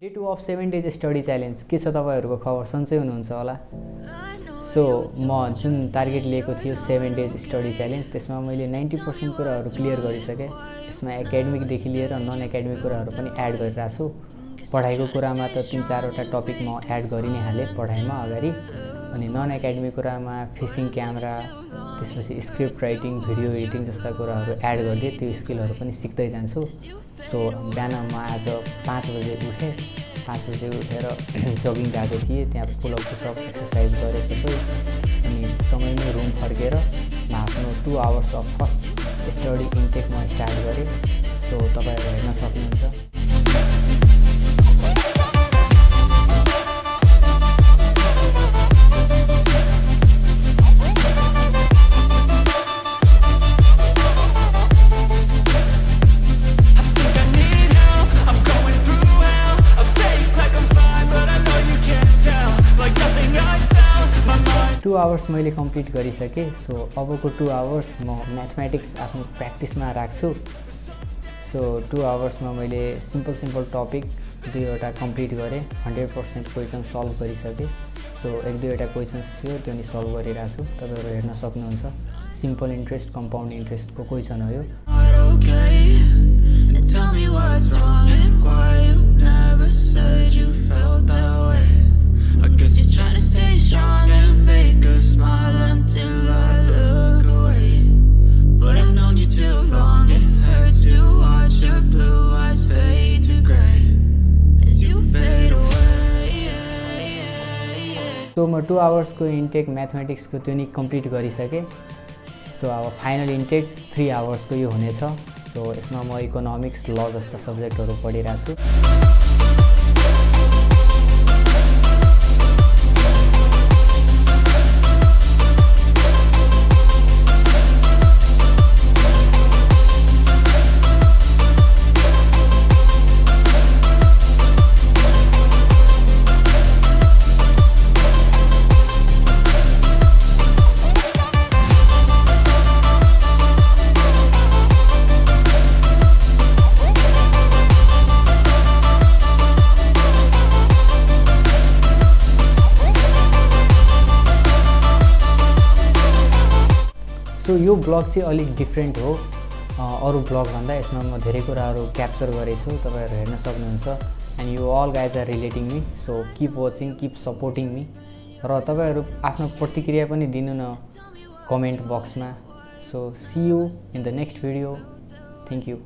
Day 2 of 7 days study challenge के छ तपाईहरुको खबर सन्चै हुनुहुन्छ होला सो म जुन टार्गेट लिएको थियो 7 days स्टडी च्यालेन्ज त्यसमा मैले 90% कुराहरु क्लियर गरिसके यसमा एकाडेमिक देखि लिएर नन एकाडेमिक कुराहरु पनि एड गरिराछु पढाइको कुरामा त 3-4 वटा टपिक म एड गरि नै हाले पढाइमा अगाडि अनि नन एकाडेमिक कुरामा फेसिङ क्यामेरा त्यसपछि स्क्रिप्ट राइटिङ भिडियो एडिटिङ जस्ता कुराहरु एड गर्दै त्यो स्किलहरु पनि सिक्दै जान्छु सो बिहान म आज 5 बजे उठे 5 बजे उठेर जगिङ गएको थिएँ त्यहाँ फुल अप पुसअप एक्सरसाइज गरे सबै अनि समयमै रुम फर्केर म आफ्नो 2 hours of first study intake म स्टार्ट गरे सो तपाईहरु हेर्न सक्नुहुन्छ 2 आवर्स मैले कम्प्लिट गरिसके सो अबको 2 आवर्स म म्याथमेटिक्स आफ्नो प्र्याक्टिसमा राख्छु सो 2 आवर्समा मैले सिम्पल टपिक 2 वटा कम्प्लिट गरे 100% क्वेशन सल्भ गरिसके सो 1-2 वटा क्वेशन्स थियो त्यो नि सल्भ गरिराछु तपाईहरु हेर्न सक्नुहुन्छ सिम्पल इन्ट्रेस्ट कम्पाउन्ड इन्ट्रेस्टको क्वेशन हो यो I guess you're trying to stay strong and fake a smile until I look away. But I've known you too long, it hurts to watch your blue eyes fade to gray as you fade away. So म 2 hours को intake mathematics को त्यो नि complete गरिसके so अब final intake 3 hours को यो हुनेछ सो यसमा म इकोनोमिक्स ल जस्ता सब्जेक्टहरु पढिराछु सो यो ब्लग चाहिँ अलिक डिफ्रेन्ट हो अरु ब्लग भन्दा यसमा म धेरै कुराहरु क्याप्चर गरेछु तपाईहरु हेर्न सक्नुहुन्छ and you all guys are relating me so keep watching keep supporting me र तपाईहरु आफ्नो प्रतिक्रिया पनि दिनु न कमेन्ट बक्समा so see you in the next video thank you